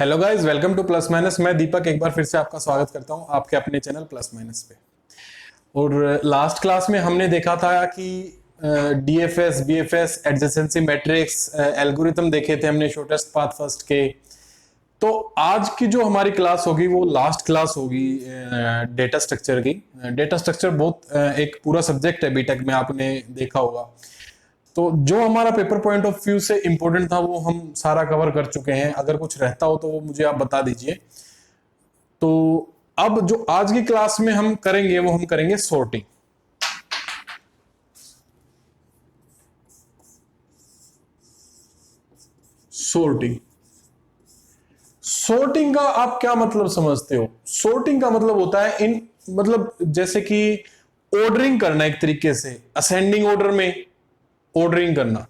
Hello guys, welcome two plus minus. मैं दीपक एक बार फिर से आपका स्वागत करता हूं आपके अपने चैनल प्लस माइनस पे। और लास्ट क्लास में हमने देखा था कि DFS, BFS, adjacency matrix, algorithm देखे थे हमने शॉर्टेस्ट पाथ फर्स्ट के। तो आज की जो हमारी क्लास होगी वो लास्ट क्लास होगी डेटा स्ट्रक्चर की। डेटा स्ट्रक्चर बहुत एक पूरा सब्जेक्ट है बीटेक में, आपने देखा होगा। तो जो हमारा पेपर पॉइंट ऑफ व्यू से इंपॉर्टेंट था वो हम सारा कवर कर चुके हैं। अगर कुछ रहता हो तो वो मुझे आप बता दीजिए। तो अब जो आज की क्लास में हम करेंगे वो हम करेंगे सॉर्टिंग। सॉर्टिंग सॉर्टिंग का आप क्या मतलब समझते हो? सॉर्टिंग का मतलब होता है इन मतलब जैसे कि ऑर्डरिंग करना, एक तरीके से असेंडिंग ऑर्डर में ऑर्डरिंग करना।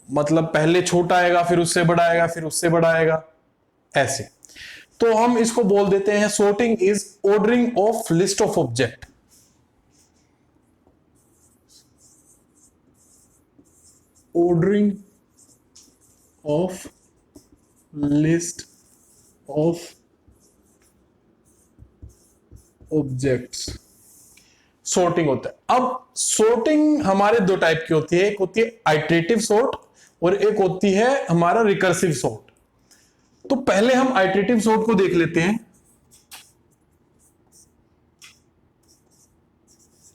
मतलब पहले छोटा आएगा, फिर उससे बड़ा आएगा, फिर उससे बड़ा आएगा, ऐसे। तो हम इसको बोल देते हैं sorting is ordering of list of object. Ordering of list of objects sorting होता है। अब सॉर्टिंग हमारे दो टाइप की होती है, एक होती है आइटरेटिव सॉर्ट और एक होती है हमारा रिकर्सिव सॉर्ट। तो पहले हम आइटरेटिव सॉर्ट को देख लेते हैं।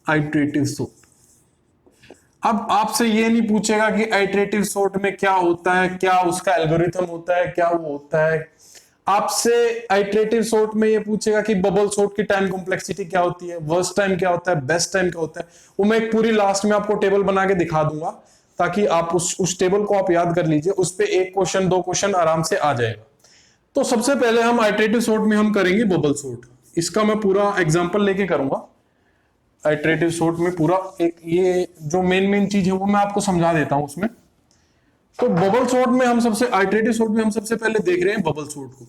आइटरेटिव सॉर्ट, अब आपसे ये नहीं पूछेगा कि आइटरेटिव सॉर्ट में क्या होता है, क्या उसका एल्गोरिथम होता है, क्या वो होता है। आपसे आइटरेटिव सॉर्ट में ये पूछेगा कि बबल सॉर्ट की टाइम कॉम्प्लेक्सिटी क्या होती है, वर्स्ट टाइम क्या होता है, बेस्ट टाइम क्या होता है। वो मैं एक पूरी लास्ट में आपको टेबल बना के दिखा दूंगा, ताकि आप उस टेबल को आप याद कर लीजिए। उस पे एक क्वेश्चन, दो क्वेश्चन आराम से आ जाएगा। तो सबसे पहले हम आइटरेटिव सॉर्ट में हम करेंगे बबल सॉर्ट। इसका मैं पूरा एग्जांपल लेके करूंगा। आइटरेटिव सॉर्ट में पूरा एक ये जो मेन चीज है वो मैं आपको समझा देता हूं उसमें। तो बबल सॉर्ट में हम सबसे आइटरेटिव सॉर्ट में हम सबसे पहले देख रहे हैं बबल सॉर्ट को।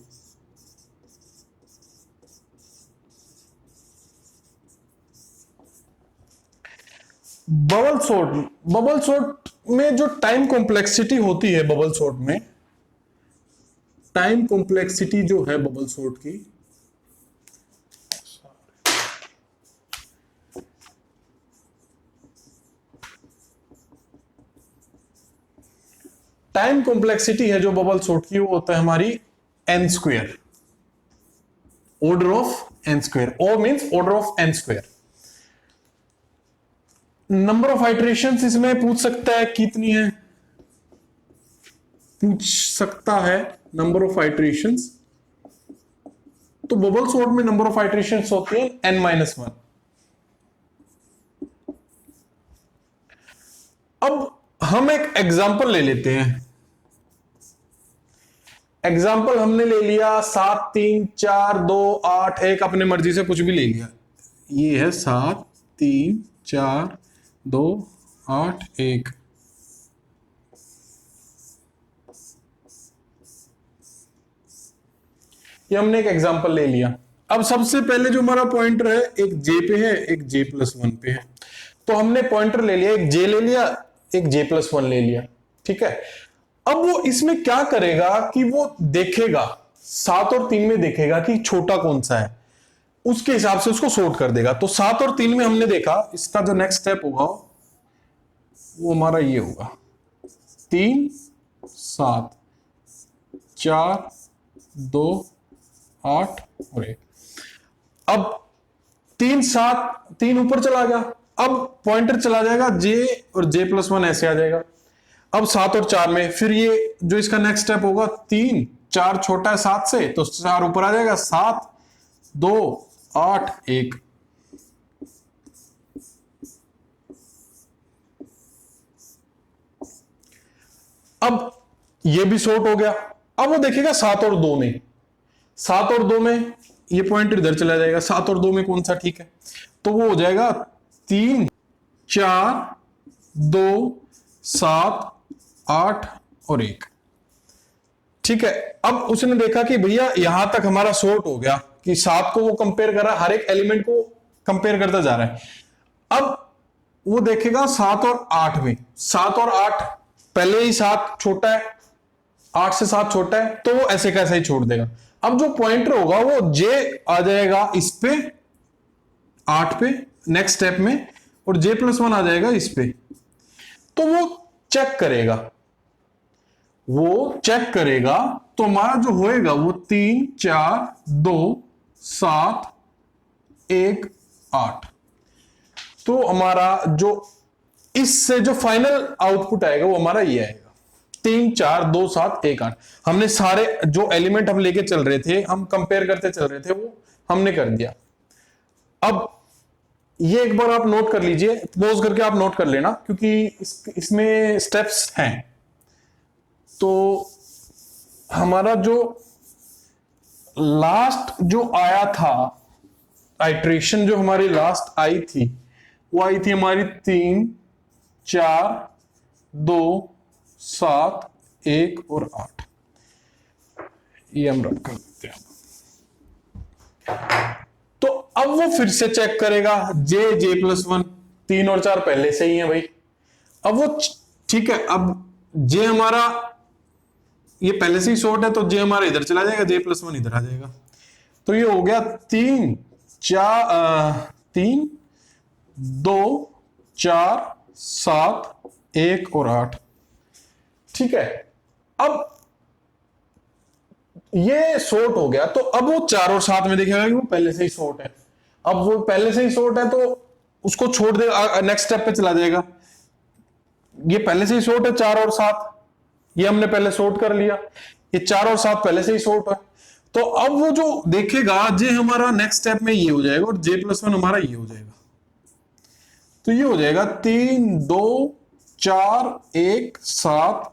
बबल सॉर्ट में जो टाइम कॉम्प्लेक्सिटी होती है, बबल सॉर्ट में टाइम कॉम्प्लेक्सिटी जो है बबल सॉर्ट की, टाइम कॉम्प्लेक्सिटी है जो बबल सॉर्ट की, वो होता है हमारी N square, order of N square. O means order of N square. Number of iterations इसमें पूछ सकता है कितनी है, पूछ सकता है नंबर ऑफ आइटरेशंस। तो बबल सॉर्ट में नंबर ऑफ आइटरेशंस होती है n-1। अब हम एक एग्जांपल ले लेते हैं। एग्जाम्पल हमने ले लिया 7 3 4 2 8 1, अपने मर्जी से कुछ भी ले लिया। ये है 7 3 4 2 8 1। ये हमने एक एग्जाम्पल ले लिया। अब सबसे पहले जो हमारा पॉइंटर है, एक जे पे है, एक j+1 पे है। तो हमने पॉइंटर ले लिया, एक j ले लिया, एक j+1 ले लिया। ठीक है। अब वो इसमें क्या करेगा कि वो देखेगा 7 और 3 में, देखेगा कि छोटा कौन सा है, उसके हिसाब से उसको सॉर्ट कर देगा। तो 7 और 3 में हमने देखा, इसका जो नेक्स्ट स्टेप होगा वो हमारा ये होगा 3 7 4 2 8 और 1। अब 3 7 3 ऊपर चला गया। अब पॉइंटर चला जाएगा j और j+1 ऐसे आ जाएगा। अब 7 और 4 में फिर ये जो इसका नेक्स्ट स्टेप होगा, 3 4 छोटा है 7 से, तो 4 ऊपर आ जाएगा, 7 2 8 1। अब ये भी सॉर्ट हो गया। अब वो देखेगा 7 और 2 में, 7 और 2 में ये पॉइंट इधर चला जाएगा। 7 और 2 में कौन सा ठीक है, तो वो हो जाएगा 3 4 2 7 8 और 1। ठीक है। अब उसने देखा कि भैया यहां तक हमारा सॉर्ट हो गया, कि 7 को वो कंपेयर कर रहा है, हर एक एलिमेंट को कंपेयर करता जा रहा है। अब वो देखेगा 7 और 8 में, 7 और 8 पहले ही 7 छोटा है, 8 से 7 छोटा है तो वो ऐसे का ऐसा ही छोड़ देगा। अब जो पॉइंटर होगा वो जे आ जाएगा इस पे 8 पे नेक्स्ट स्टेप में, और j+1 आ जाएगा इस पे। तो वो चेक करेगा, तो हमारा जो होएगा वो 3 4 2 7 1 8। तो हमारा जो इससे जो फाइनल आउटपुट आएगा वो हमारा ये आएगा 3 4 2 7 1 8। हमने सारे जो एलिमेंट हम लेके चल रहे थे, हम कंपेयर करते चल रहे थे, वो हमने कर दिया। अब ये एक बार आप नोट कर लीजिए, पॉज करके आप नोट कर लेना, क्योंकि इसमें स्टेप्स हैं। तो हमारा जो लास्ट जो आया था, आइट्रेशन जो हमारी लास्ट आई थी, वो आई थी हमारी 3 4 2 7 1 और 8। ये हम रख करते हैं। तो अब वो फिर से चेक करेगा, j+1, 3 और 4 पहले से ही है भाई। अब वो ठीक है, अब j हमारा ये पहले से ही शॉर्ट है, तो j हमारा इधर चला जाएगा, j+1 इधर आ जाएगा। तो ये हो गया 3 2 4 7 1 और 8। ठीक है, अब ये शॉर्ट हो गया, तो अब वो 4 और 7 में देखेगा कि वो पहले से ही शॉर्ट है। अब वो पहले से ही शॉर्ट है तो उसको छोड़ देगा, नेक्स्ट स्टेप पे चला जाएगा। ये पहले से ही शॉर्ट है 4 और 7, ये हमने पहले शॉर्ट कर लिया। ये 4 और 7 पहले से ही शॉर्ट है, तो अब वो जो देखेगा जे हमारा नेक्स्ट स्टेप में ये हो जाएगा और j+1 हमारा ये हो जाएगा। तो ये हो जाएगा 3 2 4 1 7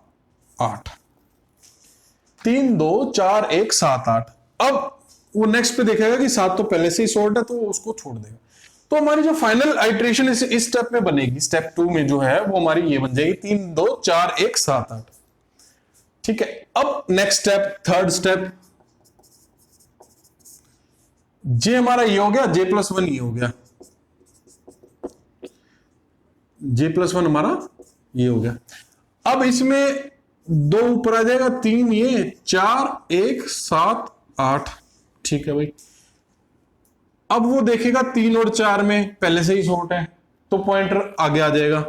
8। 3 2 4 1 7 8। अब वो नेक्स्ट पे देखेगा कि 7 तो पहले से ही शॉर्ट है, तो वो उसको छोड़ देगा। तो हमारी जो फाइनल आइट्रेशन इस स्टेप में बनेगी, स्टेप 2 में जो है वो हमारी ये बन जाएगी 3 2 4 1 7 8। ठीक है, अब नेक्स्ट स्टेप, थर्ड स्टेप, जे हमारा ये हो गया, j+1 ये हो गया, j+1 हमारा ये हो गया। अब इसमें 2 ऊपर आ जाएगा, 3 ये 4 1 7 8। ठीक है भाई, अब वो देखेगा 3 और 4 में पहले से ही शॉर्ट है, तो पॉइंटर आगे आ जाएगा,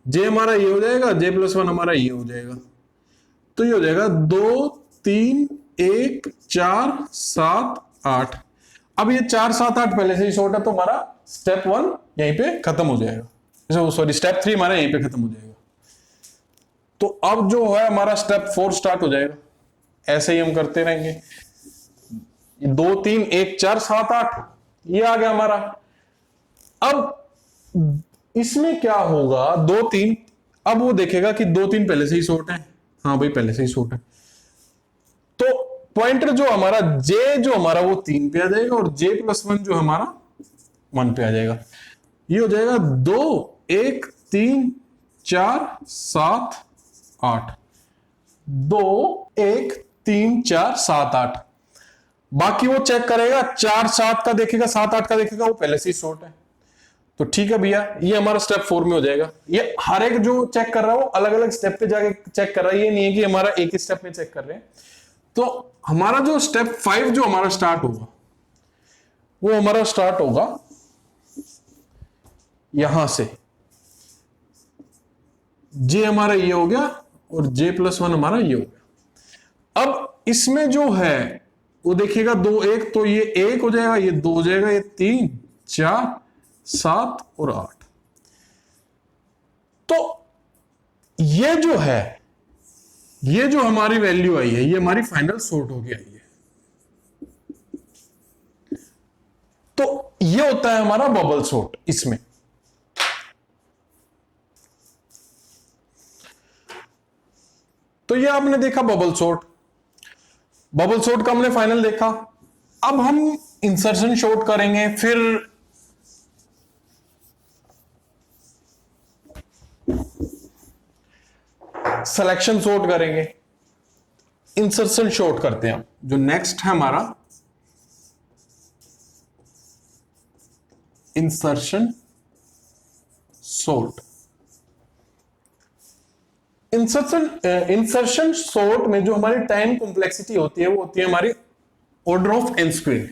j हमारा ये हो जाएगा, j+1 हमारा ये हो जाएगा। तो ये हो जाएगा 2 3 1 4 7 8। अब ये 4 7 8 पहले से ही शॉर्ट है, तो हमारा स्टेप 1 यहीं पे खत्म हो जाएगा, सॉरी स्टेप 3 हमारा यहीं पे खत्म हो जाएगा। तो अब जो है हमारा स्टेप 4 स्टार्ट हो जाएगा। ऐसे ही हम करते रहेंगे, 2 3 1 4 7 8 ये आ गया हमारा। अब इसमें क्या होगा, 2 3, अब वो देखेगा कि 2 3 पहले से ही शॉर्ट है, हाँ भाई पहले से ही शॉर्ट है, तो पॉइंटर जो हमारा j जो हमारा वो 3 पे आ जाएगा और j+1 जो हमारा 1 पे आ जाएगा। ये हो जाएगा 2 1 3 4 7 8, 2 1 3 4 7 8। बाकी वो चेक करेगा, 4 7 का देखेगा, 7 8 का देखेगा, वो पहले से ही शॉर्ट है। तो ठीक है भैया, ये हमारा स्टेप 4 में हो जाएगा। ये हर एक जो चेक कर रहा है वो अलग अलग स्टेप पे जाके चेक कर रहा है, ये नहीं है कि हमारा एक ही स्टेप में चेक कर रहे हैं। तो हमारा जो स्टेप 5 जो हमारा स्टार्ट होगा, वो हमारा स्टार्ट होगा यहां से, जे हमारा ये हो गया और j+1 हमारा ये हो गया। अब इसमें जो है वो देखिएगा 2 1, तो ये 1 हो जाएगा, ये 2 हो जाएगा, ये 3 4 7 और 8। तो ये जो है, ये जो हमारी वैल्यू आई है, ये हमारी फाइनल सॉर्ट होके आई है। तो ये होता है हमारा बबल सॉर्ट। इसमें तो ये आपने देखा बबल सॉर्ट, बबल सॉर्ट का हमने फाइनल देखा। अब हम इंसर्शन सॉर्ट करेंगे, फिर सिलेक्शन सॉर्ट करेंगे। इंसर्शन सॉर्ट करते हैं, जो नेक्स्ट है हमारा इंसर्शन सॉर्ट। इंसर्शन सॉर्ट में जो हमारी टाइम कॉम्प्लेक्सिटी होती है वो होती है हमारी order of N square.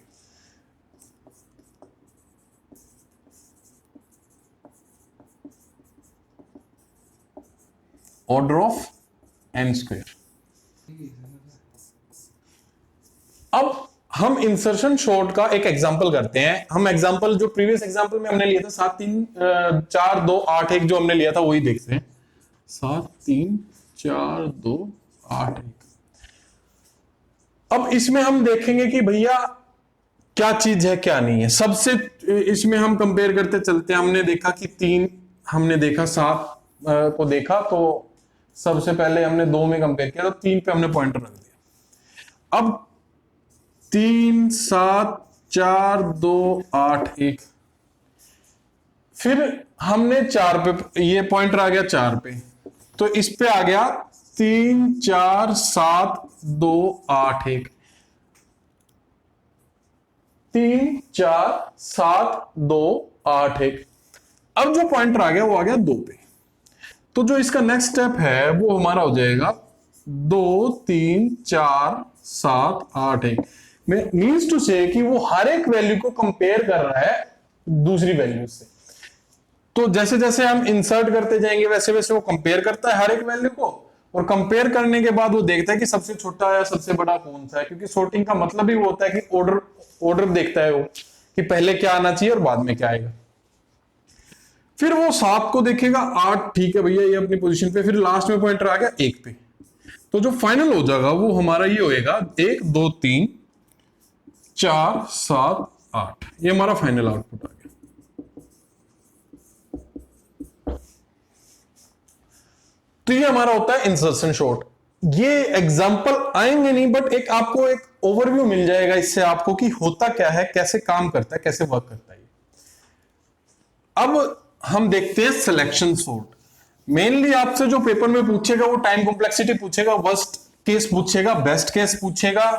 Order of N square. अब हम इंसर्शन सॉर्ट का एक एग्जांपल करते हैं। हम एग्जांपल जो प्रीवियस एग्जांपल में हमने लिया था 7 3 4 2 8 1 जो हमने लिया था वही देखते हैं। 7 3 4 2 8 1। अब इसमें हम देखेंगे कि भैया क्या चीज है क्या नहीं है। सबसे इसमें हम कंपेयर करते चलते हैं। हमने देखा कि 3 हमने देखा 7 को देखा तो सबसे पहले हमने 2 में कंपेयर किया तो 3 पे हमने पॉइंटर रख दिया। अब 3 7 4 2 8 1 फिर हमने 4 पे ये पॉइंटर आ गया 4 पे तो इस पे आ गया 3 4 7 2 8 1 3 4 7 2 8 1। अब जो पॉइंटर आ गया वो आ गया 2 पे। तो जो इसका नेक्स्ट स्टेप है वो हमारा हो जाएगा 2 3 4 7 8 1। मीन्स टू से कि वो हर एक वैल्यू को कंपेयर कर रहा है दूसरी वैल्यू से। तो जैसे जैसे हम इंसर्ट करते जाएंगे वैसे वैसे वो कंपेयर करता है हर एक वैल्यू को और कंपेयर करने के बाद वो देखता है कि सबसे छोटा या सबसे बड़ा कौन सा है। क्योंकि सॉर्टिंग का मतलब ही वो होता है कि ऑर्डर देखता है वो कि पहले क्या आना चाहिए और बाद में क्या आएगा। फिर वो 7 को देखेगा 8 ठीक है भैया ये अपनी पोजीशन पे। फिर लास्ट में पॉइंटर आ गया 1 पे। तो जो फाइनल हो जाएगा वो हमारा ये होएगा 1 2 3 4 7 8। ये हमारा फाइनल आउटपुट आ गया। तो ये हमारा होता है इंसर्शन सॉर्ट। ये एग्जांपल आएंगे नहीं बट एक आपको एक ओवरव्यू मिल जाएगा इससे आपको कि होता क्या है, कैसे काम करता है, कैसे वर्क करता है। अब हम देखते हैं सिलेक्शन सॉर्ट। मेनली आपसे जो पेपर में पूछेगा वो टाइम कॉम्प्लेक्सिटी पूछेगा, वर्स्ट केस पूछेगा, बेस्ट केस पूछेगा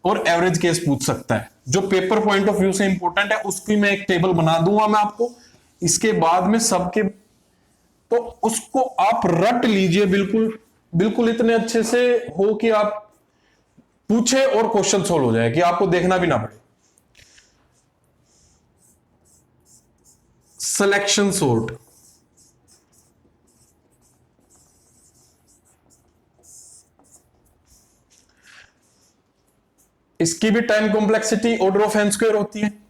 और एवरेज केस पूछ सकता है। जो पेपर पॉइंट ऑफ व्यू से इंपॉर्टेंट है उसकी मैं एक टेबल बना दूंगा मैं आपको इसके बाद में सबके। तो उसको आप रट लीजिए बिल्कुल बिल्कुल इतने अच्छे से हो कि आप पूछे और क्वेश्चन सोल्व हो जाए कि आपको देखना भी ना पड़े। सिलेक्शन सॉर्ट इसकी भी time complexity order of N square होती है।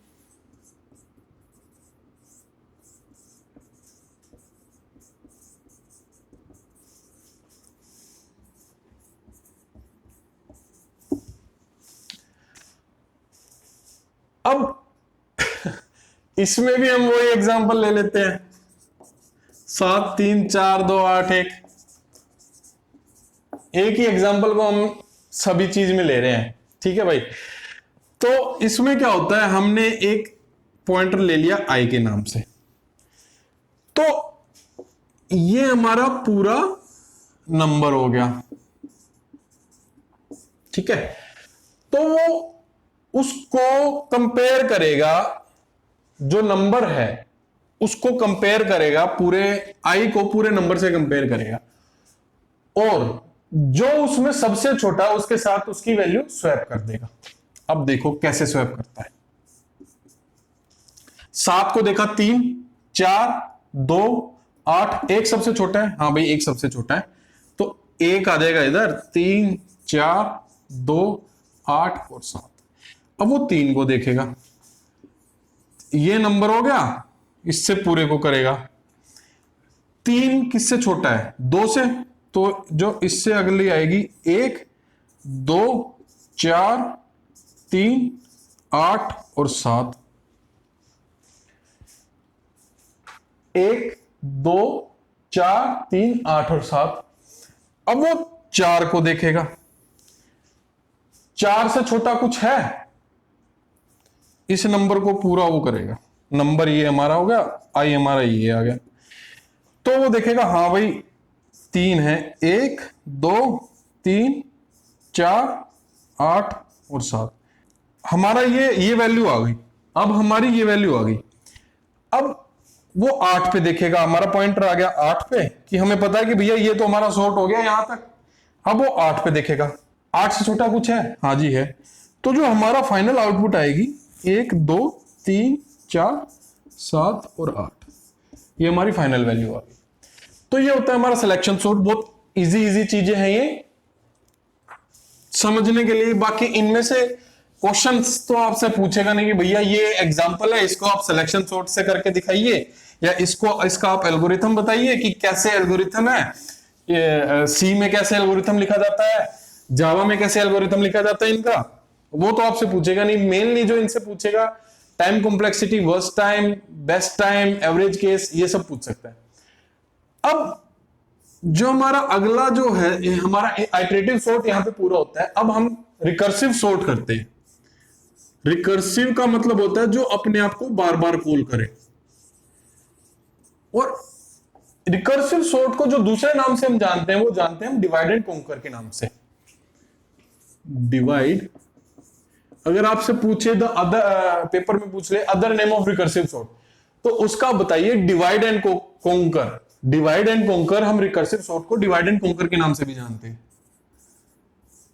अब इसमें भी हम वही एग्जांपल ले लेते हैं 7 3 4 2 8 1। एक ही एग्जांपल को हम सभी चीज में ले रहे हैं, ठीक है भाई। तो इसमें क्या होता है हमने एक पॉइंटर ले लिया आई के नाम से। तो ये हमारा पूरा नंबर हो गया, ठीक है। तो वो उसको कंपेयर करेगा, जो नंबर है उसको कंपेयर करेगा, पूरे आई को पूरे नंबर से कंपेयर करेगा और जो उसमें सबसे छोटा उसके साथ उसकी वैल्यू स्वैप कर देगा। अब देखो कैसे स्वैप करता है। 7 को देखा 3 4 2 8 1 सबसे छोटा है। हाँ भाई 1 सबसे छोटा है तो 1 आ जाएगा इधर। 3 4 2 8 और 7। अब वो 3 को देखेगा, ये नंबर हो गया, इससे पूरे को करेगा। 3 किससे छोटा है 2 से, तो जो इससे अगली आएगी 1 2 4 3 8 और 7। 1 2 4 3 8 और 7। अब वो 4 को देखेगा, 4 से छोटा कुछ है, इस नंबर को पूरा वो करेगा। नंबर ये हमारा हो गया, आई हमारा ये आ गया। तो वो देखेगा हाँ भाई 3 है, 1 2 3 4 8 और 7। हमारा ये वैल्यू आ गई। अब हमारी ये वैल्यू आ गई। अब वो 8 पे देखेगा। हमारा पॉइंटर आ गया 8 पे कि हमें पता है कि भैया ये तो हमारा सॉर्ट हो गया यहां तक। अब वो 8 पे देखेगा, 8 से छोटा कुछ है? हाँ जी है। तो जो हमारा फाइनल आउटपुट आएगी 1 2 3 4 7 और 8, ये हमारी फाइनल वैल्यू आ गई। तो ये होता है हमारा सिलेक्शन सॉर्ट। बहुत इजी इजी चीजें हैं ये समझने के लिए। बाकी इनमें से क्वेश्चंस तो आपसे पूछेगा नहीं कि भैया ये एग्जांपल है, इसको आप सिलेक्शन सॉर्ट से करके दिखाइए, या इसका आप एल्गोरिथम बताइए कि कैसे एल्गोरिथम है, ये सी में कैसे एल्गोरिथम लिखा जाता है, जावा में कैसे एल्गोरिथम लिखा जाता है इनका, वो तो आपसे पूछेगा नहीं। मेनली जो इनसे पूछेगा time complexity, worst time, best time, average case, ये सब पूछ सकता है। अब जो हमारा अगला जो है, हमारा आइटरेटिव सॉर्ट यहां पे पूरा होता है। अब हम रिकर्सिव सॉर्ट करते हैं। रिकर्सिव का मतलब होता है जो अपने आप को बार बार कॉल करे। और रिकर्सिव सॉर्ट को जो दूसरे नाम से हम जानते हैं, वो जानते हैं हम डिवाइड एंड कॉन्कर के नाम से। डिवाइड, अगर आपसे पूछे द अदर, पेपर में पूछ ले other name of recursive sort, तो उसका बताइए divide and conquer. Divide and conquer, हम रिकर्सिव सॉर्ट को डिवाइड एंड कॉन्कर के नाम से भी जानते हैं।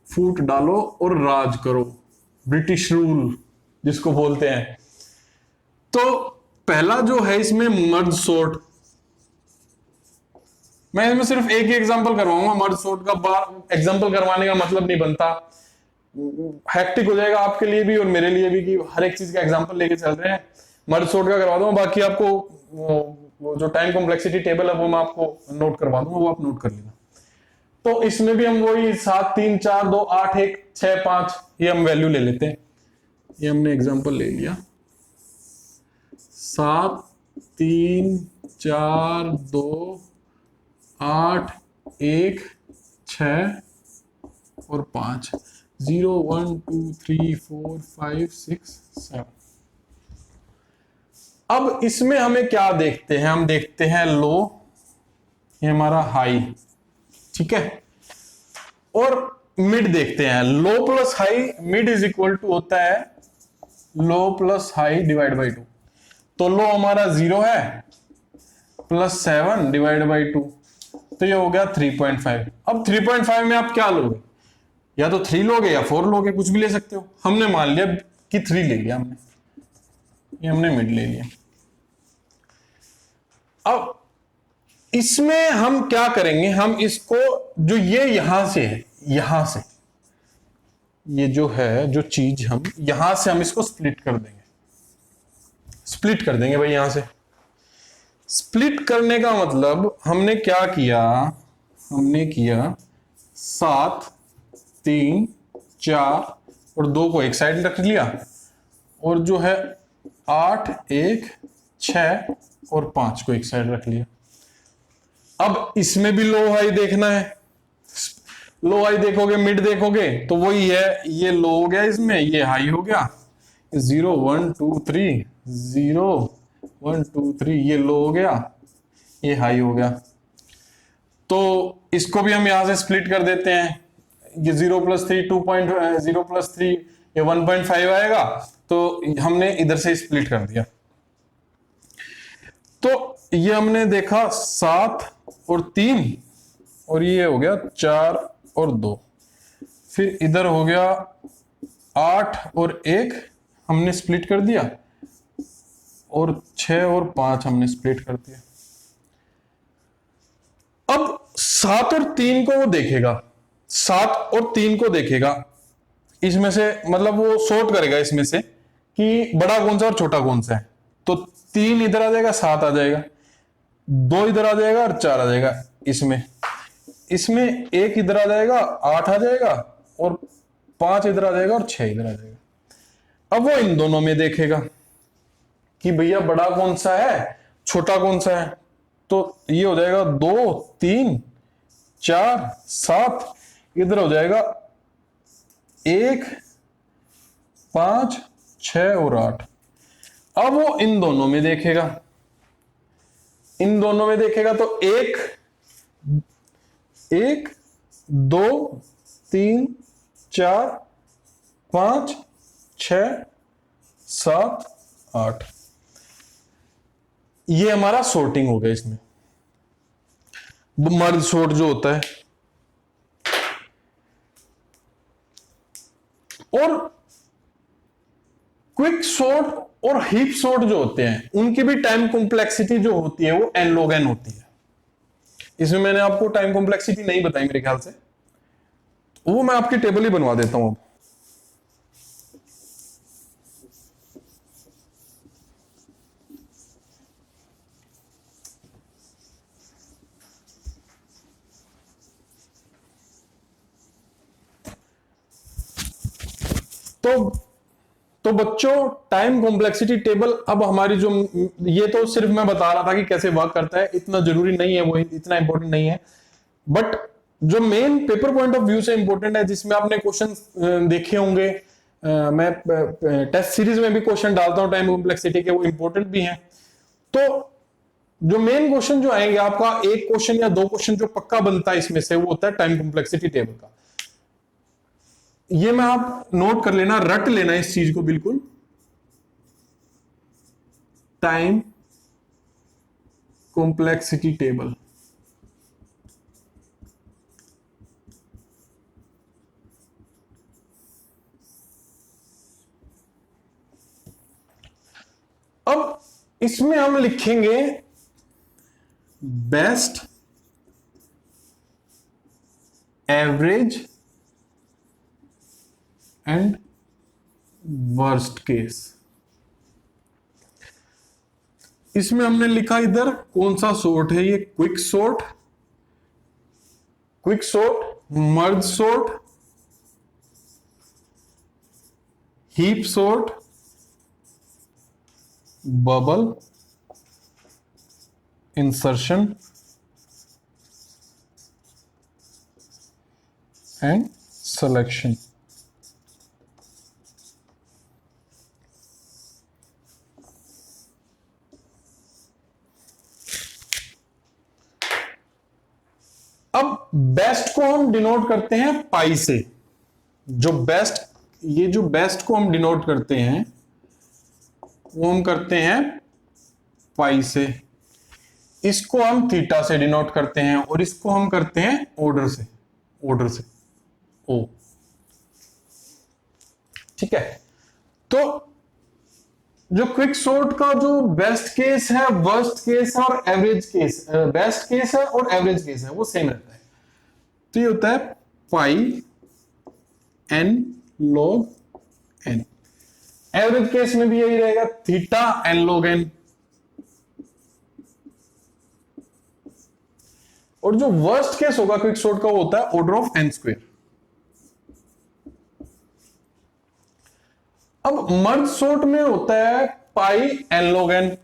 फूट डालो और राज करो, ब्रिटिश रूल जिसको बोलते हैं। तो पहला जो है इसमें मर्ज सॉर्ट, मैं इसमें सिर्फ एक ही एग्जांपल करवाऊंगा। मर्ज सॉर्ट का बार एग्जांपल करवाने का मतलब नहीं बनता, हैक्टिक हो जाएगा आपके लिए भी और मेरे लिए भी कि हर एक चीज का एग्जांपल लेके चल रहे हैं। मर्ज सॉर्ट का करवा दूंगा, बाकी आपको वो जो टाइम कॉम्प्लेक्सिटी टेबल है वो मैं आपको नोट करवा दूंगा, वो आप नोट कर लेना। तो इसमें भी हम वही 7 3 4 2 8 1 6 5 ये हम वैल्यू ले लेते हैं। ये हमने एग्जांपल ले लिया, 7 3 4 2 8 1 6 और 5, 0 1 2 3 4 5 6 7। अब इसमें हमें क्या देखते हैं? हम देखते हैं लो, ये हमारा हाई, ठीक है, और मिड देखते हैं। Low plus high, mid is equal to होता है low plus high divide by 2। तो लो हमारा 0 है, प्लस 7 डिवाइड बाई 2, तो ये हो गया 3.5। अब 3.5 में आप क्या लोगे? या तो 3 लोगे या 4 लोगे, कुछ भी ले सकते हो। हमने मान लिया कि 3 ले लिया हमने, ये हमने मिड ले लिया। अब इसमें हम क्या करेंगे? हम इसको, जो ये यहां से है, यहां से ये जो है, जो चीज हम यहां से हम इसको स्प्लिट कर देंगे। स्प्लिट कर देंगे भाई यहां से। स्प्लिट करने का मतलब हमने क्या किया? हमने किया 7 3 4 और 2 को एक साइड रख लिया, और जो है 8 1 6 और 5 को एक साइड रख लिया। अब इसमें भी लो हाई देखना है। लो हाई देखोगे, मिड देखोगे, तो वही है, ये लो हो गया इसमें, ये हाई हो गया। 0 1 2 3 0 1 2 3, ये लो हो गया, ये हाई हो गया। तो इसको भी हम यहां से स्प्लिट कर देते हैं। ये 0 प्लस 3 2.0 प्लस 3 ये 1.5 आएगा, तो हमने इधर से स्प्लिट कर दिया। तो ये हमने देखा 7 और 3, और ये हो गया 4 और 2। फिर इधर हो गया 8 और 1 हमने स्प्लिट कर दिया, और 6 और 5 हमने स्प्लिट कर दिया। अब 7 और 3 को वो देखेगा, 7 और 3 को देखेगा, इसमें से मतलब वो सॉर्ट करेगा इसमें से कि बड़ा कौन सा और छोटा कौन सा है। तो 3 इधर आ जाएगा, 7 आ जाएगा, 2 इधर आ जाएगा और 4 आ जाएगा। इसमें 1 इधर आ जाएगा, 8 आ जाएगा, और 5 इधर आ जाएगा और 6 इधर आ जाएगा। अब वो इन दोनों में देखेगा कि भैया बड़ा कौन सा है, छोटा कौन सा है। तो ये हो जाएगा 2 3 4 7, इधर हो जाएगा 1 5 6 और 8। अब वो इन दोनों में देखेगा, इन दोनों में देखेगा, तो 1 2 3 4 5 6 7 8। ये हमारा सॉर्टिंग हो गया। इसमें मर्ज सॉर्ट जो होता है, और क्विक सॉर्ट और हीप सॉर्ट जो होते हैं उनकी भी टाइम कॉम्प्लेक्सिटी जो होती है वो n log n होती है। इसमें मैंने आपको टाइम कॉम्प्लेक्सिटी नहीं बताई मेरे ख्याल से, वो मैं आपकी टेबल ही बनवा देता हूं अब। तो बच्चों टाइम कॉम्प्लेक्सिटी टेबल अब हमारी जो, ये तो सिर्फ मैं बता रहा था कि कैसे वर्क करता है, इतना जरूरी नहीं है, वो इतना इंपॉर्टेंट नहीं है। बट जो main paper point of view से इंपॉर्टेंट है, जिसमें आपने क्वेश्चन देखे होंगे, मैं टेस्ट सीरीज में भी क्वेश्चन डालता हूं टाइम कॉम्प्लेक्सिटी के, वो इंपॉर्टेंट भी हैं। तो जो मेन क्वेश्चन जो आएंगे आपका, एक क्वेश्चन या दो क्वेश्चन जो पक्का बनता है इसमें से, वो होता है टाइम कॉम्प्लेक्सिटी टेबल का। ये मैं आप नोट कर लेना, रट लेना इस चीज को बिल्कुल। टाइम कॉम्प्लेक्सिटी टेबल, अब इसमें हम लिखेंगे best, average and worst case. इसमें हमने लिखा इधर कौन सा सॉर्ट है, ये quick sort, merge sort, heap sort, bubble, insertion and selection. अब बेस्ट को हम डिनोट करते हैं पाई से। जो बेस्ट, ये जो बेस्ट को हम डिनोट करते हैं वो हम करते हैं पाई से, इसको हम थीटा से डिनोट करते हैं, और इसको हम करते हैं ऑर्डर से ओ। ठीक है, तो जो क्विक सॉर्ट का जो बेस्ट केस है, वर्स्ट केस है और एवरेज केस, बेस्ट केस है और एवरेज केस है, वो सेम रहता है। तो ये होता है पाई n log n। Average case में भी यही रहेगा, थीटा n log n। और जो वर्स्ट केस होगा क्विक सॉर्ट का, वो होता है ऑर्डर ऑफ n स्क्वायर। अब मर्ज सॉर्ट में होता है पाई n log n।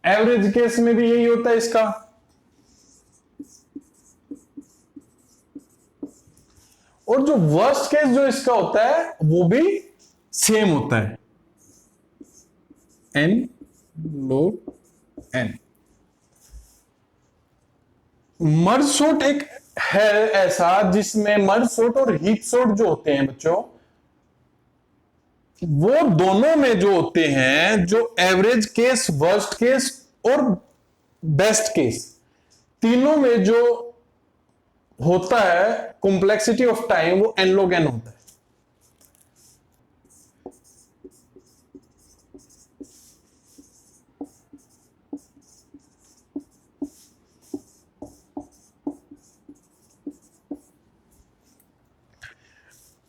Average case में भी यही होता है इसका। और जो वर्स्ट केस जो इसका होता है वो भी सेम होता है, n log n। Merge sort एक है ऐसा जिसमें मर्ज सॉर्ट और हीप सॉर्ट जो होते हैं बच्चों, वो दोनों में जो होते हैं, जो एवरेज केस, वर्स्ट केस और बेस्ट केस, तीनों में जो होता है कॉम्प्लेक्सिटी ऑफ टाइम, वो n log n होता है।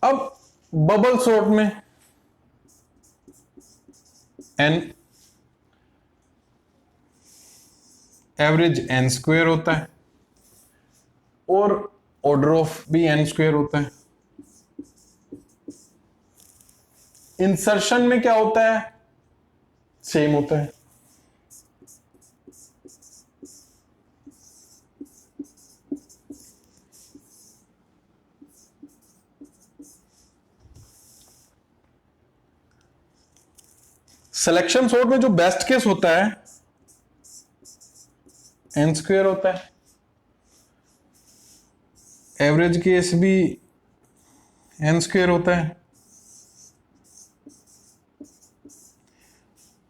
अब बबल सॉर्ट में n एवरेज n स्क्वायर होता है, और ऑर्डर ऑफ भी n स्क्वायर होता है। इंसर्शन में क्या होता है, सेम होता है। सिलेक्शन सॉर्ट में जो बेस्ट केस होता है n स्क्वायर होता है, एवरेज केस भी n स्क्वायर होता है,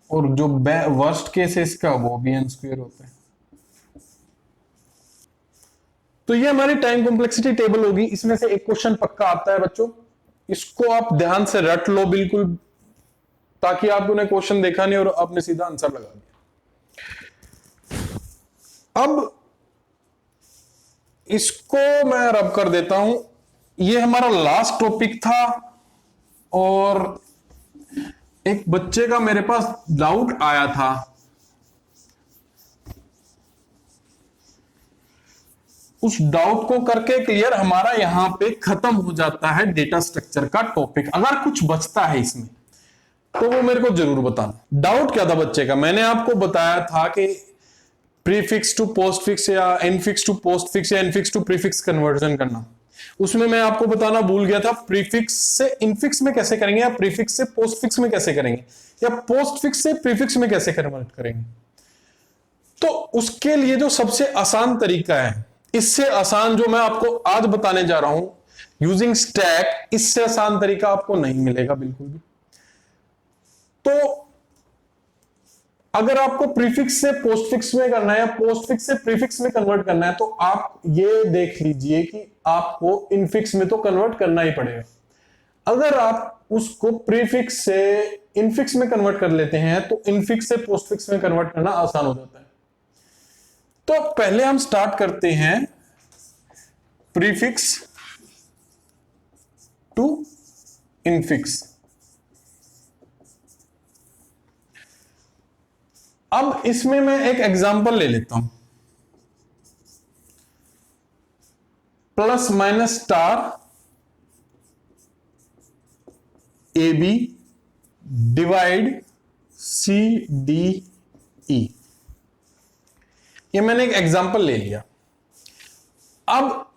और जो वर्स्ट केस है इसका वो भी n स्क्वायर होता है। तो ये हमारी टाइम कॉम्प्लेक्सिटी टेबल होगी। इसमें से एक क्वेश्चन पक्का आता है बच्चों, इसको आप ध्यान से रट लो बिल्कुल, ताकि आपको ने क्वेश्चन देखा नहीं और आपने सीधा आंसर लगा दिया। अब इसको मैं रब कर देता हूं। ये हमारा लास्ट टॉपिक था और एक बच्चे का मेरे पास डाउट आया था, उस डाउट को करके क्लियर हमारा यहां पे खत्म हो जाता है डेटा स्ट्रक्चर का टॉपिक। अगर कुछ बचता है इसमें तो वो मेरे को जरूर बताना। डाउट क्या था बच्चे का, मैंने आपको बताया था कि प्रीफिक्स टू पोस्टफिक्स या इनफिक्स टू पोस्टफिक्स या इनफिक्स टू प्रीफिक्स कन्वर्जन करना। उसमें मैं आपको बताना भूल गया था प्रीफिक्स से इनफिक्स में कैसे करेंगे, या प्रीफिक्स से पोस्टफिक्स में कैसे करेंगे, या पोस्टफिक्स से प्रीफिक्स में कैसे कन्वर्ट करेंगे। तो उसके लिए जो सबसे आसान तरीका है, इससे आसान जो मैं आपको आज बताने जा रहा हूं यूजिंग स्टैक, इससे आसान तरीका आपको नहीं मिलेगा बिल्कुल भी। तो अगर आपको प्रीफिक्स से पोस्टफिक्स में करना है या पोस्टफिक्स से प्रीफिक्स में कन्वर्ट करना है, तो आप ये देख लीजिए कि आपको इनफिक्स में तो कन्वर्ट करना ही पड़ेगा। अगर आप उसको प्रीफिक्स से इनफिक्स में कन्वर्ट कर लेते हैं तो इनफिक्स से पोस्टफिक्स में कन्वर्ट करना आसान हो जाता है। तो पहले हम स्टार्ट करते हैं प्रीफिक्स टू इनफिक्स। अब इसमें मैं एक एग्जांपल ले लेता हूं, plus minus star A B divide C D E. ये मैंने एक एग्जांपल ले लिया। अब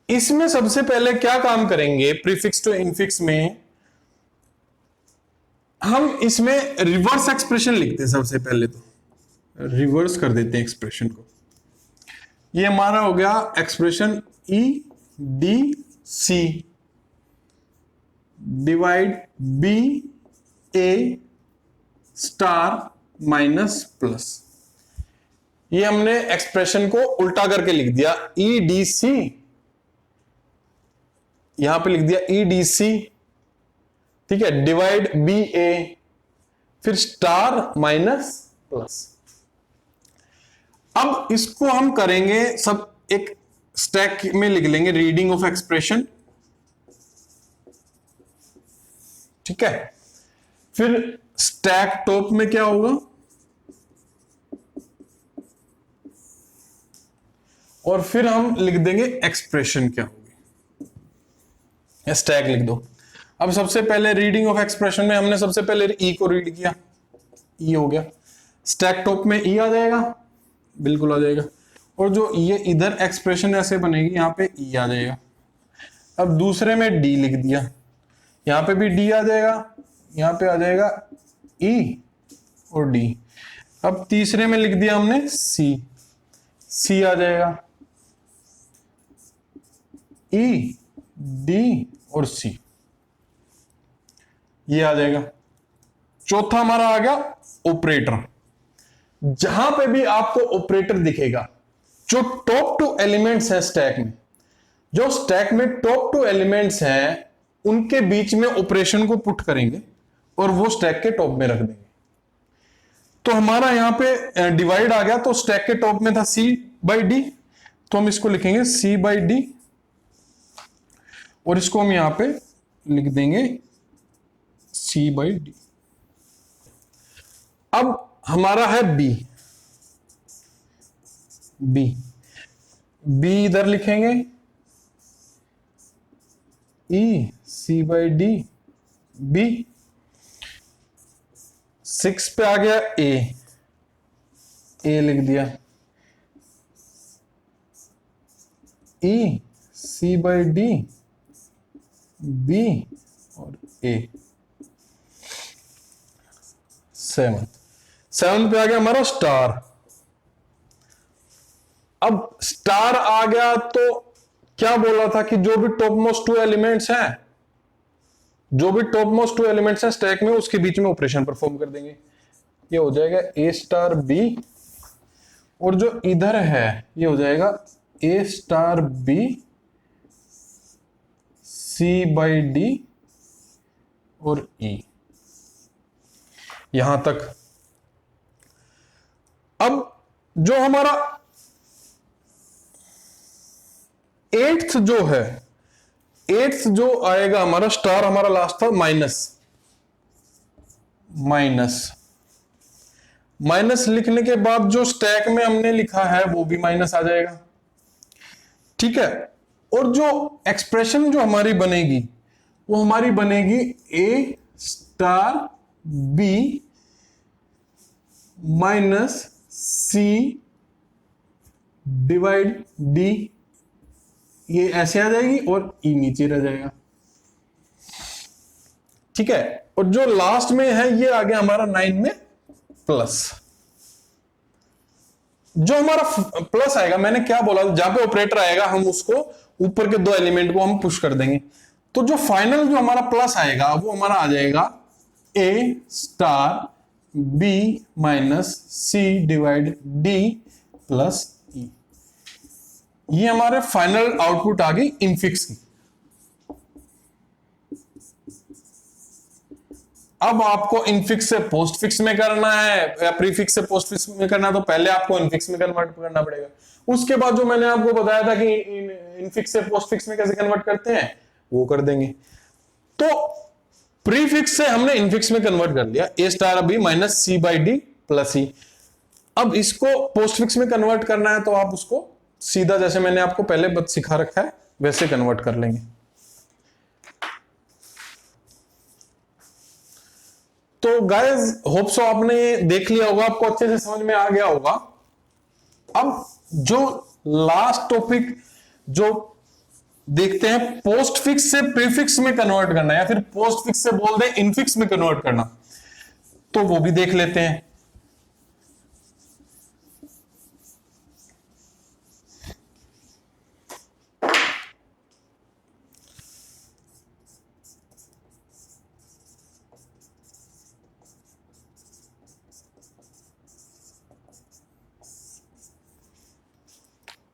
इसमें सबसे पहले क्या काम करेंगे, प्रीफिक्स टू इनफिक्स में हम इसमें रिवर्स एक्सप्रेशन लिखते हैं। सबसे पहले तो रिवर्स कर देते हैं एक्सप्रेशन को। ये हमारा हो गया expression E D C divide B A star minus plus. ये हमने एक्सप्रेशन को उल्टा करके लिख दिया, ई डी सी यहां पे लिख दिया ई डी सी, ठीक है, डिवाइड बी ए, फिर स्टार माइनस प्लस। अब इसको हम करेंगे सब एक स्टैक में लिख लेंगे, रीडिंग ऑफ एक्सप्रेशन, ठीक है। फिर स्टैक टॉप में क्या होगा, और फिर हम लिख देंगे एक्सप्रेशन क्या होगी, स्टैक लिख दो। अब सबसे पहले रीडिंग ऑफ एक्सप्रेशन में हमने सबसे पहले ई को रीड किया, ई हो गया। स्टैक टॉप में ई आ जाएगा, बिल्कुल आ जाएगा। और जो ये इधर एक्सप्रेशन ऐसे बनेगी, यहां पे ई आ जाएगा। अब दूसरे में डी लिख दिया, यहां पे भी डी आ जाएगा, यहां पे आ जाएगा ई और डी। अब तीसरे में लिख दिया हमने सी, सी आ जाएगा, ई डी और सी, ये आ जाएगा। चौथा हमारा आ गया ऑपरेटर। जहां पे भी आपको ऑपरेटर दिखेगा, जो टॉप टू एलिमेंट्स है स्टैक में, जो स्टैक में टॉप टू एलिमेंट्स हैं, उनके बीच में ऑपरेशन को पुट करेंगे और वो स्टैक के टॉप में रख देंगे। तो हमारा यहां पे डिवाइड आ गया, तो स्टैक के टॉप में था सी बाई डी, तो हम इसको लिखेंगे सी बाई डी, और इसको हम यहां पे लिख देंगे सी बाई डी। अब हमारा है बी, बी बी इधर लिखेंगे ई सी बाई डी बी। 6 पे आ गया ए, ए लिख दिया, ई सी बाई डी बी और ए। 7 पे आ गया हमारा स्टार। अब स्टार आ गया तो क्या बोला था कि जो भी टॉप मोस्ट 2 एलिमेंट्स हैं, जो भी टॉप मोस्ट 2 एलिमेंट्स हैं स्टैक में, उसके बीच में ऑपरेशन परफॉर्म कर देंगे। ये हो जाएगा ए स्टार बी, और जो इधर है ये हो जाएगा A star B C by D और ई, यहां तक। अब जो हमारा एट्थ जो है, एट्थ जो आएगा हमारा स्टार, हमारा लास्ट था माइनस, माइनस लिखने के बाद जो स्टैक में हमने लिखा है वो भी माइनस आ जाएगा, ठीक है। और जो एक्सप्रेशन जो हमारी बनेगी वो हमारी बनेगी ए स्टार बी माइनस सी डिवाइड डी, ये ऐसे आ जाएगी और ई नीचे रह जाएगा, ठीक है। और जो लास्ट में है ये आ गया हमारा 9 में प्लस। जो हमारा प्लस आएगा, मैंने क्या बोला, जहां पे ऑपरेटर आएगा हम उसको ऊपर के दो एलिमेंट को हम पुश कर देंगे, तो जो फाइनल जो हमारा प्लस आएगा वो हमारा आ जाएगा A star B minus C divide D plus ई। ये हमारे फाइनल आउटपुट आ गई इनफिक्स की। अब आपको इनफिक्स से पोस्ट फिक्स में करना है या प्रीफिक्स से पोस्ट फिक्स में करना है, तो पहले आपको इनफिक्स में कन्वर्ट करना पड़ेगा। उसके बाद जो मैंने आपको बताया था कि इनफिक्स से पोस्ट फिक्स में कैसे कन्वर्ट करते हैं वो कर देंगे। तो प्रीफिक्स से हमने इनफिक्स में कन्वर्ट कर लिया, A star B minus C by D plus E. अब इसको पोस्ट फिक्स में कन्वर्ट करना है तो आप उसको सीधा जैसे मैंने आपको पहले सिखा रखा है वैसे कन्वर्ट कर लेंगे। तो गाइस होप सो आपने देख लिया होगा, आपको अच्छे से समझ में आ गया होगा। अब जो लास्ट टॉपिक जो देखते हैं, पोस्ट फिक्स से प्रीफिक्स में कन्वर्ट करना या फिर पोस्ट फिक्स से बोल दें इनफिक्स में कन्वर्ट करना, तो वो भी देख लेते हैं।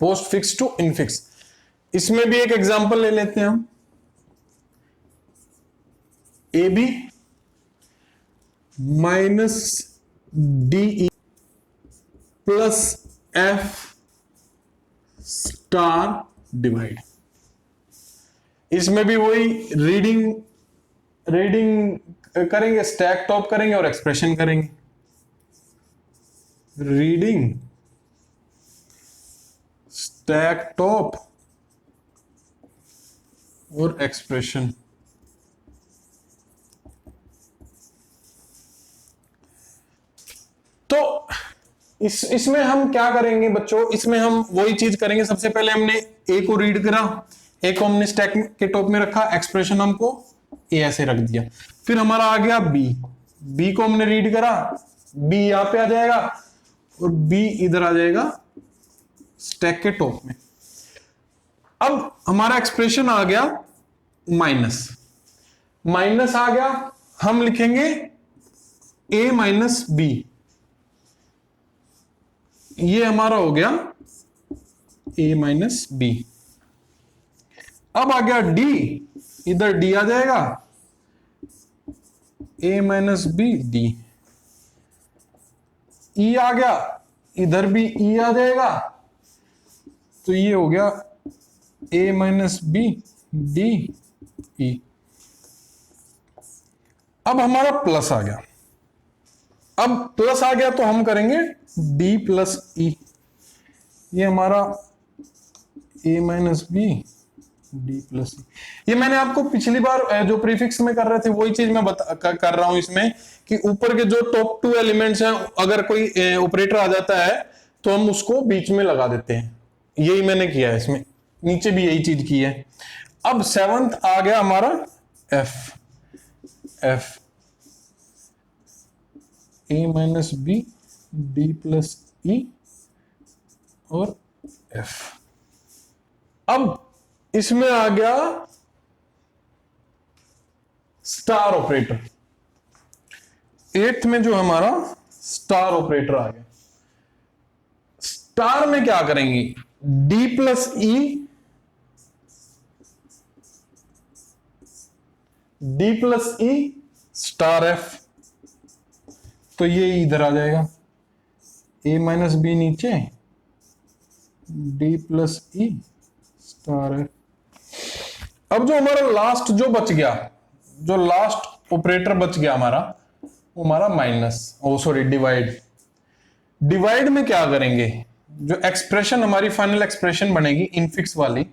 पोस्ट फिक्स टू इनफिक्स, इसमें भी एक एग्जांपल ले लेते हैं हम। A B minus D plus F star divide, इसमें भी वही रीडिंग करेंगे, स्टैक टॉप करेंगे और एक्सप्रेशन करेंगे। रीडिंग स्टैक टॉप और एक्सप्रेशन। तो इसमें हम क्या करेंगे बच्चों, इसमें हम वही चीज करेंगे। सबसे पहले हमने ए को रीड करा, ए को हमने स्टैक के टॉप में रखा, एक्सप्रेशन हमको ए ऐसे रख दिया। फिर हमारा आ गया बी, बी को हमने रीड करा, बी यहां पे आ जाएगा और बी इधर आ जाएगा स्टैक के टॉप में। अब हमारा एक्सप्रेशन आ गया माइनस, माइनस आ गया, हम लिखेंगे ए माइनस बी, ये हमारा हो गया ए माइनस बी। अब आ गया डी, इधर डी आ जाएगा, ए माइनस बी डी। ई आ गया, इधर भी ई आ जाएगा, तो ये हो गया ए माइनस बी डी ई। अब हमारा प्लस आ गया, अब प्लस आ गया तो हम करेंगे डी प्लस ई, ये हमारा ए माइनस बी डी प्लस ई। ये मैंने आपको पिछली बार जो प्रीफिक्स में कर रहे थे वही चीज मैं कर रहा हूं इसमें, कि ऊपर के जो टॉप 2 एलिमेंट्स हैं अगर कोई ऑपरेटर आ जाता है तो हम उसको बीच में लगा देते हैं, यही मैंने किया है इसमें, नीचे भी यही चीज की है। अब 7th आ गया हमारा F A minus B D plus E और एफ। अब इसमें आ गया स्टार ऑपरेटर, 8th में जो हमारा स्टार ऑपरेटर आ गया। स्टार में क्या करेंगे, डी प्लस ई, D plus E star F, तो ये इधर आ जाएगा, ए माइनस बी नीचे, D plus E star F. अब जो हमारा लास्ट जो बच गया, जो लास्ट ऑपरेटर बच गया हमारा, वो हमारा माइनस, ओ सॉरी डिवाइड। डिवाइड में क्या करेंगे, जो एक्सप्रेशन हमारी फाइनल एक्सप्रेशन बनेगी इनफिक्स वाली,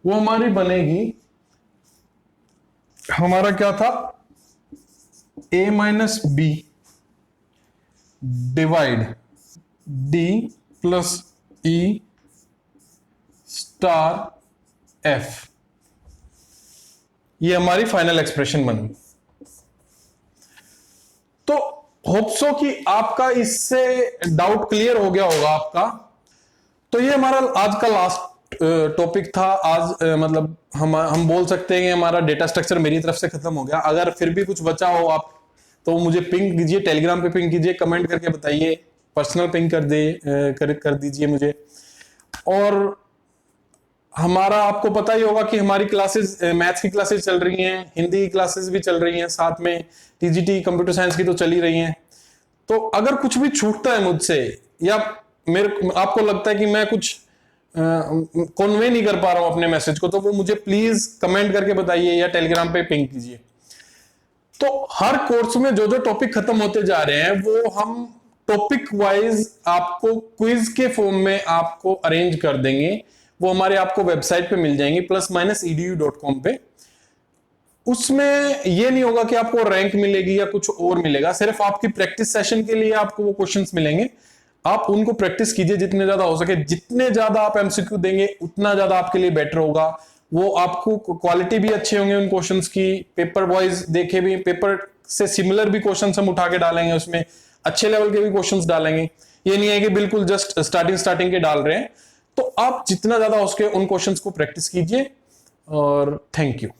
वो हमारी बनेगी, हमारा क्या था, A minus B divide D plus E star F, ये हमारी फाइनल एक्सप्रेशन बनी। तो होप सो कि आपका इससे डाउट क्लियर हो गया होगा आपका। तो ये हमारा आज का लास्ट टॉपिक था। आज मतलब हम बोल सकते हैं कि हमारा डेटा स्ट्रक्चर मेरी तरफ से खत्म हो गया। अगर फिर भी कुछ बचा हो आप तो मुझे पिंग कीजिए, टेलीग्राम पे पिंग कीजिए, कमेंट करके बताइए, पर्सनल पिंग कर दीजिए मुझे। और हमारा आपको पता ही होगा कि हमारी क्लासेस, मैथ्स की क्लासेस चल रही हैं, हिंदी की क्लासेस भी चल रही हैं, साथ में टीजीटी कंप्यूटर साइंस की तो चल ही रही हैं। तो अगर कुछ भी छूटता है मुझसे, या आपको लगता है कि मैं कुछ कन्वे नहीं कर पा रहा हूं अपने मैसेज को, तो वो मुझे प्लीज कमेंट करके बताइए या टेलीग्राम पे पिंग कीजिए। तो हर कोर्स में जो जो टॉपिक खत्म होते जा रहे हैं वो हम टॉपिक वाइज आपको क्विज के फॉर्म में आपको अरेंज कर देंगे। वो हमारे आपको वेबसाइट पे मिल जाएंगे +edu.com पे। उसमें ये नहीं होगा कि आपको रैंक मिलेगी या कुछ और मिलेगा, सिर्फ आपकी प्रैक्टिस सेशन के लिए आपको वो क्वेश्चंस मिलेंगे। आप उनको प्रैक्टिस कीजिए जितने ज्यादा हो सके। जितने ज्यादा आप एमसीक्यू देंगे उतना ज्यादा आपके लिए बेटर होगा। वो आपको क्वालिटी भी अच्छे होंगे उन क्वेश्चंस की, पेपर वाइज देखे भी, पेपर से सिमिलर भी क्वेश्चंस हम उठा के डालेंगे, उसमें अच्छे लेवल के भी क्वेश्चंस डालेंगे। ये नहीं है कि बिल्कुल जस्ट स्टार्टिंग के डाल रहे हैं। तो आप जितना ज्यादा हो सके उन क्वेश्चंस को प्रैक्टिस कीजिए। और थैंक यू।